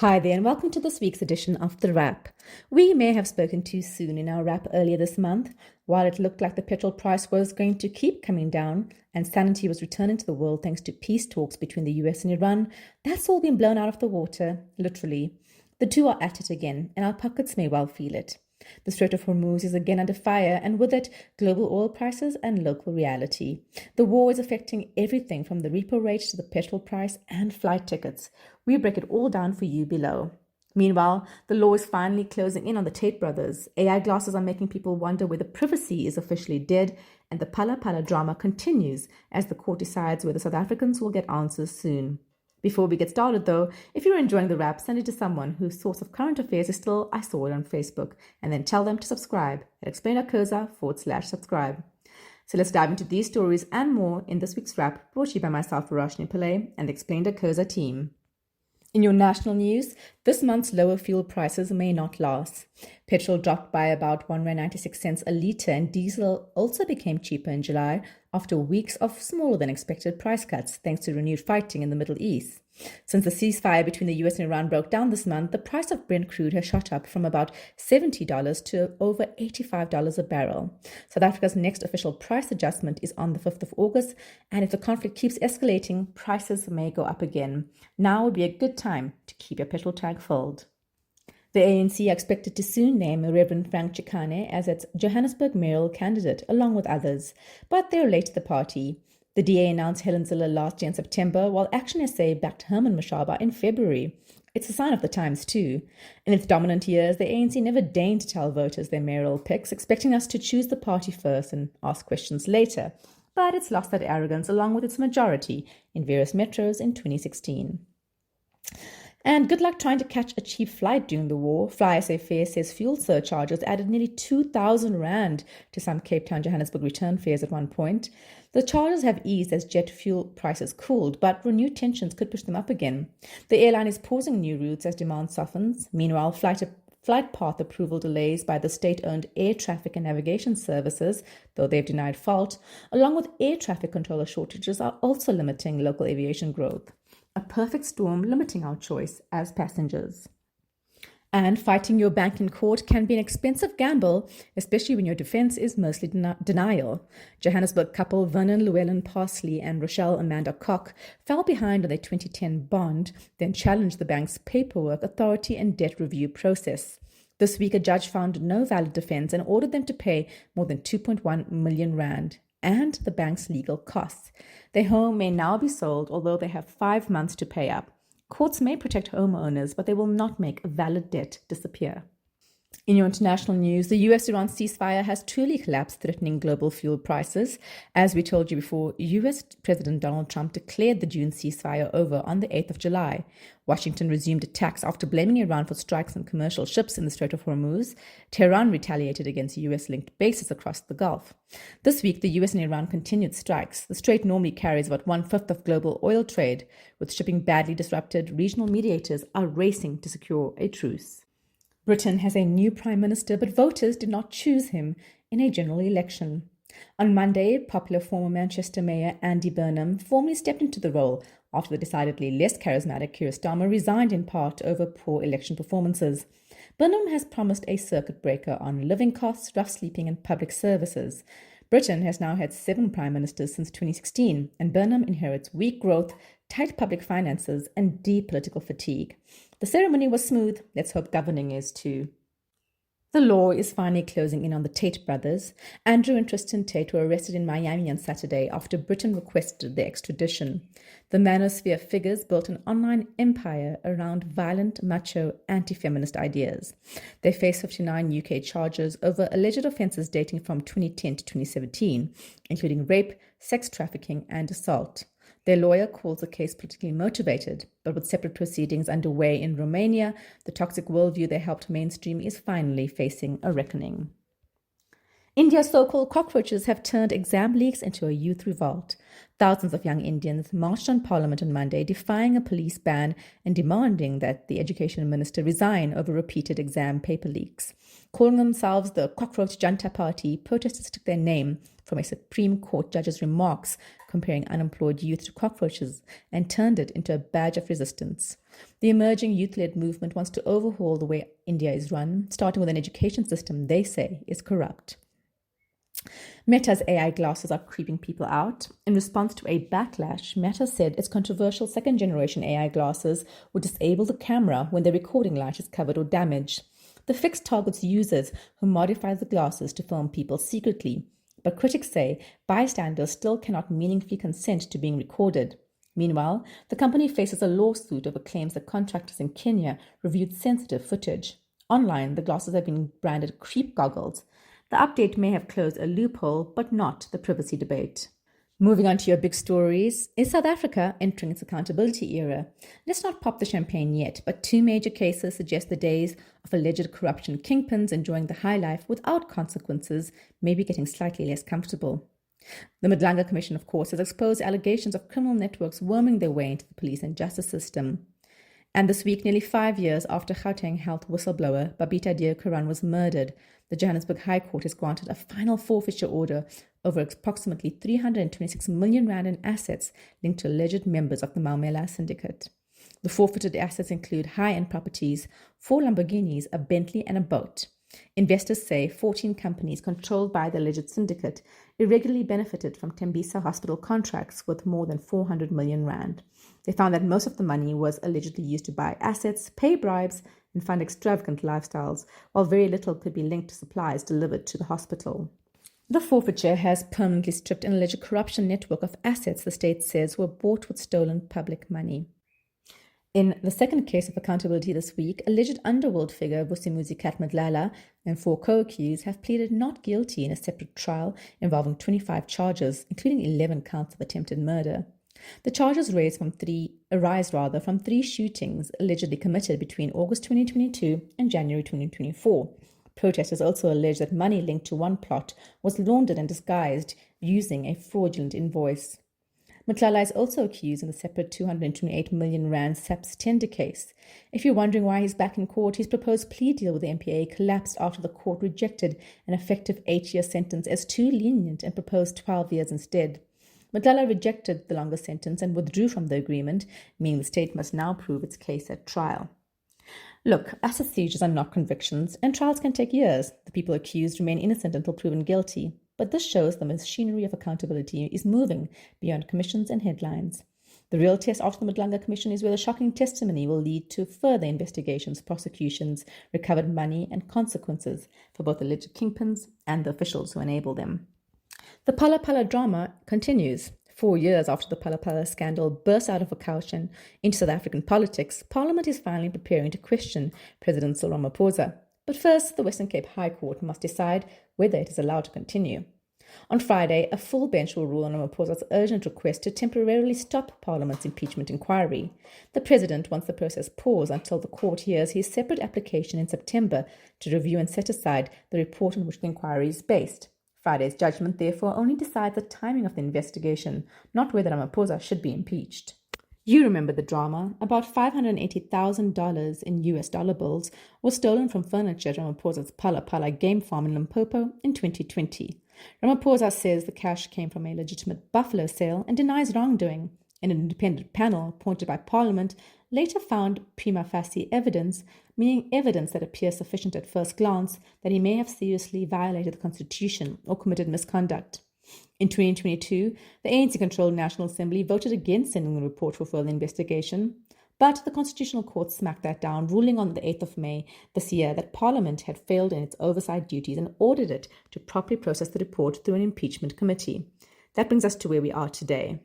Hi there, and welcome to this week's edition of The Wrap. We may have spoken too soon in our wrap earlier this month. While it looked like the petrol price was going to keep coming down and sanity was returning to the world thanks to peace talks between the US and Iran, that's all been blown out of the water, literally. The two are at it again, and our pockets may well feel it. The Strait of Hormuz is again under fire, and with it, global oil prices and local reality. The war is affecting everything from the repo rate to the petrol price and flight tickets. We break it all down for you below. Meanwhile, the law is finally closing in on the Tate brothers. AI glasses are making people wonder whether privacy is officially dead, and the Phala Phala drama continues as the court decides whether South Africans will get answers soon. Before we get started, though, if you're enjoying the wrap, send it to someone whose source of current affairs is still, I saw it on Facebook, and then tell them to subscribe at explainer.co.za/subscribe. So let's dive into these stories and more in this week's wrap, brought to you by myself, Roshni Pillay, and the Explainer Koza team. In your national news, this month's lower fuel prices may not last. Petrol dropped by about R1.96 a litre, and diesel also became cheaper in July after weeks of smaller than expected price cuts thanks to renewed fighting in the Middle East. Since the ceasefire between the US and Iran broke down this month, the price of Brent crude has shot up from about $70 to over $85 a barrel. South Africa's next official price adjustment is on the 5th of August, and if the conflict keeps escalating, prices may go up again. Now would be a good time to keep your petrol tank filled. The ANC are expected to soon name Reverend Frank Chikane as its Johannesburg mayoral candidate, along with others, but they're late to the party. The DA announced Helen Zille last year in September, while Action SA backed Herman Mashaba in February. It's a sign of the times, too. In its dominant years, the ANC never deigned to tell voters their mayoral picks, expecting us to choose the party first and ask questions later. But it's lost that arrogance along with its majority in various metros in 2016. And good luck trying to catch a cheap flight during the war. Fly SA Fair says fuel surcharges added nearly 2,000 Rand to some Cape Town Johannesburg return fares at one point. The charges have eased as jet fuel prices cooled, but renewed tensions could push them up again. The airline is pausing new routes as demand softens. Meanwhile, flight path approval delays by the state-owned Air Traffic and Navigation Services, though they've denied fault, along with air traffic controller shortages, are also limiting local aviation growth. A perfect storm limiting our choice as passengers. And fighting your bank in court can be an expensive gamble, especially when your defense is mostly denial. Johannesburg couple Vernon Llewellyn Parsley and Rochelle Amanda Koch fell behind on their 2010 bond, then challenged the bank's paperwork, authority, and debt review process. This week, a judge found no valid defense and ordered them to pay more than 2.1 million Rand and the bank's legal costs. Their home may now be sold, although they have 5 months to pay up. Courts may protect homeowners, but they will not make a valid debt disappear. In your international news, the US-Iran ceasefire has truly collapsed, threatening global fuel prices. As we told you before, US President Donald Trump declared the June ceasefire over on the 8th of July. Washington resumed attacks after blaming Iran for strikes on commercial ships in the Strait of Hormuz. Tehran retaliated against US-linked bases across the Gulf. This week, the US and Iran continued strikes. The strait normally carries about 1/5 of global oil trade. With shipping badly disrupted, regional mediators are racing to secure a truce. Britain has a new Prime Minister, but voters did not choose him in a general election. On Monday, popular former Manchester Mayor Andy Burnham formally stepped into the role after the decidedly less charismatic Keir Starmer resigned in part over poor election performances. Burnham has promised a circuit breaker on living costs, rough sleeping, and public services. Britain has now had 7 prime ministers since 2016, and Burnham inherits weak growth, tight public finances, and deep political fatigue. The ceremony was smooth. Let's hope governing is too. The law is finally closing in on the Tate brothers. Andrew and Tristan Tate were arrested in Miami on Saturday after Britain requested their extradition. The manosphere figures built an online empire around violent, macho, anti-feminist ideas. They face 59 UK charges over alleged offences dating from 2010 to 2017, including rape, sex trafficking, and assault. Their lawyer calls the case politically motivated, but with separate proceedings underway in Romania, the toxic worldview they helped mainstream is finally facing a reckoning. India's so-called cockroaches have turned exam leaks into a youth revolt. Thousands of young Indians marched on Parliament on Monday, defying a police ban and demanding that the education minister resign over repeated exam paper leaks. Calling themselves the Cockroach Janta Party, protesters took their name from a Supreme Court judge's remarks comparing unemployed youth to cockroaches and turned it into a badge of resistance. The emerging youth-led movement wants to overhaul the way India is run, starting with an education system they say is corrupt. Meta's AI glasses are creeping people out. In response to a backlash, Meta said its controversial second-generation AI glasses would disable the camera when their recording light is covered or damaged. The fix targets users who modify the glasses to film people secretly, but critics say bystanders still cannot meaningfully consent to being recorded. Meanwhile, the company faces a lawsuit over claims that contractors in Kenya reviewed sensitive footage. Online, the glasses have been branded creep goggles. The update may have closed a loophole, but not the privacy debate. Moving on to your big stories, is South Africa entering its accountability era? Let's not pop the champagne yet, but two major cases suggest the days of alleged corruption kingpins enjoying the high life without consequences may be getting slightly less comfortable. The Madlanga Commission, of course, has exposed allegations of criminal networks worming their way into the police and justice system. And this week, nearly 5 years after Gauteng health whistleblower Babita Deokaran was murdered, the Johannesburg High Court has granted a final forfeiture order over approximately 326 million rand in assets linked to alleged members of the Maumela syndicate. The forfeited assets include high-end properties, 4 Lamborghinis, a Bentley and a boat. Investors say 14 companies controlled by the alleged syndicate irregularly benefited from Tembisa hospital contracts worth more than 400 million rand. They found that most of the money was allegedly used to buy assets, pay bribes, and fund extravagant lifestyles, while very little could be linked to supplies delivered to the hospital. The forfeiture has permanently stripped an alleged corruption network of assets the state says were bought with stolen public money. In the second case of accountability this week, alleged underworld figure Vusimuzi Katmadlala and 4 co-accused have pleaded not guilty in a separate trial involving 25 charges, including 11 counts of attempted murder. The charges arise from three shootings allegedly committed between August 2022 and January 2024. Protesters also allege that money linked to one plot was laundered and disguised using a fraudulent invoice. Matlala is also accused in the separate 228 million rand SAPS tender case. If you're wondering why he's back in court, his proposed plea deal with the MPA collapsed after the court rejected an effective 8-year sentence as too lenient and proposed 12 years instead. Matlala rejected the longer sentence and withdrew from the agreement, meaning the state must now prove its case at trial. Look, asset seizures are not convictions, and trials can take years. The people accused remain innocent until proven guilty. But this shows the machinery of accountability is moving beyond commissions and headlines. The real test after the Madlanga Commission is whether shocking testimony will lead to further investigations, prosecutions, recovered money, and consequences for both alleged kingpins and the officials who enable them. The Phala Phala drama continues. 4 years after the Phala Phala scandal burst out of a caution into South African politics, Parliament is finally preparing to question President Cyril Ramaphosa. But first, the Western Cape High Court must decide whether it is allowed to continue. On Friday, a full bench will rule on Ramaphosa's urgent request to temporarily stop Parliament's impeachment inquiry. The President wants the process paused until the court hears his separate application in September to review and set aside the report on which the inquiry is based. Friday's judgment, therefore, only decides the timing of the investigation, not whether Ramaphosa should be impeached. You remember the drama. About $580,000 in US dollar bills was stolen from furniture at Ramaphosa's Phala Phala game farm in Limpopo in 2020. Ramaphosa says the cash came from a legitimate buffalo sale and denies wrongdoing. An independent panel appointed by Parliament later found prima facie evidence, meaning evidence that appears sufficient at first glance, that he may have seriously violated the Constitution or committed misconduct. In 2022, the ANC-controlled National Assembly voted against sending the report for further investigation, but the Constitutional Court smacked that down, ruling on the 8th of May this year that Parliament had failed in its oversight duties and ordered it to properly process the report through an impeachment committee. That brings us to where we are today.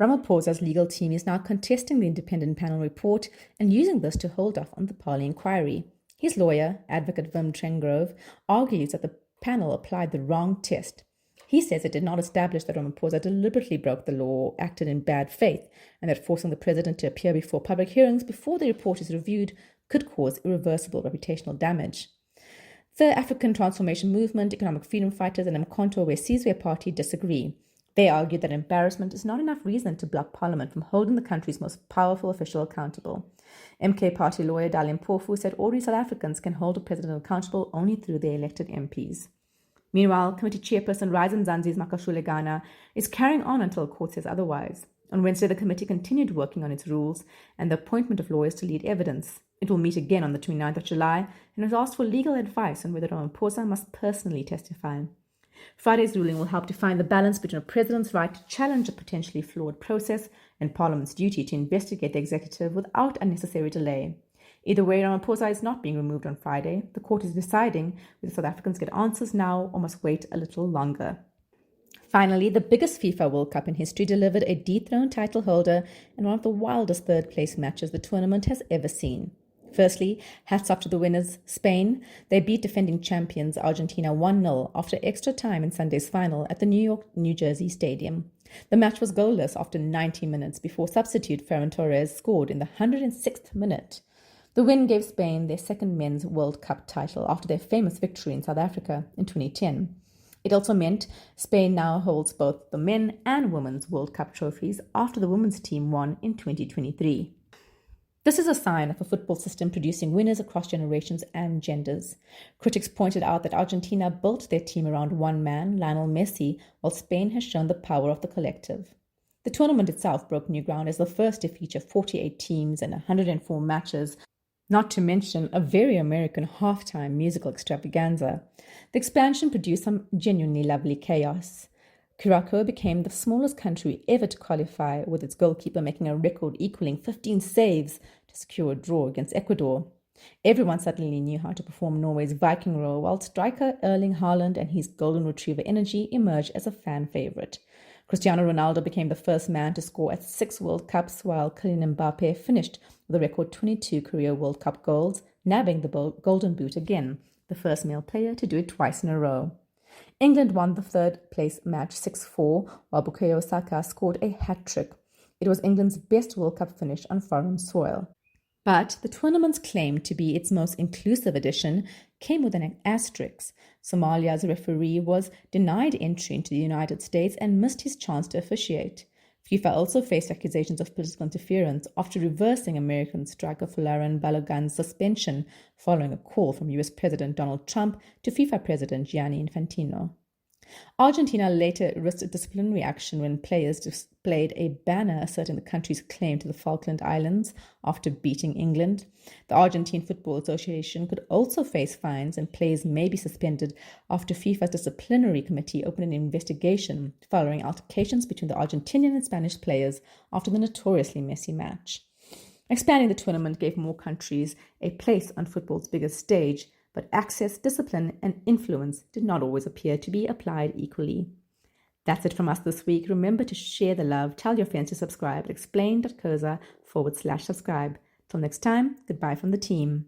Ramaphosa's legal team is now contesting the independent panel report and using this to hold off on the Parley inquiry. His lawyer, Advocate Wim Trengrove, argues that the panel applied the wrong test. He says it did not establish that Ramaphosa deliberately broke the law or acted in bad faith, and that forcing the president to appear before public hearings before the report is reviewed could cause irreversible reputational damage. The African Transformation Movement, Economic Freedom Fighters, and Mkhonto we Sizwe Party disagree. They argue that embarrassment is not enough reason to block Parliament from holding the country's most powerful official accountable. MK Party lawyer Dalim Mpofu said ordinary South Africans can hold a president accountable only through their elected MPs. Meanwhile, committee chairperson Ryzen Zanzi's Makashule Ghana is carrying on until court says otherwise. On Wednesday, the committee continued working on its rules and the appointment of lawyers to lead evidence. It will meet again on the 29th of July and has asked for legal advice on whether Ramaphosa must personally testify. Friday's ruling will help define the balance between a president's right to challenge a potentially flawed process and Parliament's duty to investigate the executive without unnecessary delay. Either way, Ramaphosa is not being removed on Friday. The court is deciding whether South Africans get answers now or must wait a little longer. Finally, the biggest FIFA World Cup in history delivered a dethroned title holder and one of the wildest third-place matches the tournament has ever seen. Firstly, hats off to the winners, Spain. They beat defending champions Argentina 1-0 after extra time in Sunday's final at the New Jersey Stadium. The match was goalless after 90 minutes before substitute Ferran Torres scored in the 106th minute. The win gave Spain their second men's World Cup title after their famous victory in South Africa in 2010. It also meant Spain now holds both the men and women's World Cup trophies after the women's team won in 2023. This is a sign of a football system producing winners across generations and genders. Critics pointed out that Argentina built their team around one man, Lionel Messi, while Spain has shown the power of the collective. The tournament itself broke new ground as the first to feature 48 teams and 104 matches, not to mention a very American halftime musical extravaganza. The expansion produced some genuinely lovely chaos. Curacao became the smallest country ever to qualify, with its goalkeeper making a record equaling 15 saves to secure a draw against Ecuador. Everyone suddenly knew how to perform Norway's Viking role, while striker Erling Haaland and his golden retriever energy emerged as a fan favorite. Cristiano Ronaldo became the first man to score at 6 World Cups, while Kylian Mbappe finished with a record 22 career World Cup goals, nabbing the Golden Boot again, the first male player to do it twice in a row. England won the third-place match 6-4, while Bukayo Saka scored a hat-trick. It was England's best World Cup finish on foreign soil. But the tournament's claim to be its most inclusive edition came with an asterisk. Somalia's referee was denied entry into the United States and missed his chance to officiate. FIFA also faced accusations of political interference after reversing American striker Folarin Balogun's suspension following a call from US President Donald Trump to FIFA President Gianni Infantino. Argentina later risked a disciplinary action when players displayed a banner asserting the country's claim to the Falkland Islands after beating England. The Argentine Football Association could also face fines, and players may be suspended after FIFA's disciplinary committee opened an investigation following altercations between the Argentinian and Spanish players after the notoriously messy match. Expanding the tournament gave more countries a place on football's biggest stage, but access, discipline, and influence did not always appear to be applied equally. That's it from us this week. Remember to share the love, tell your friends to subscribe at explain.coza/subscribe. Till next time, goodbye from the team.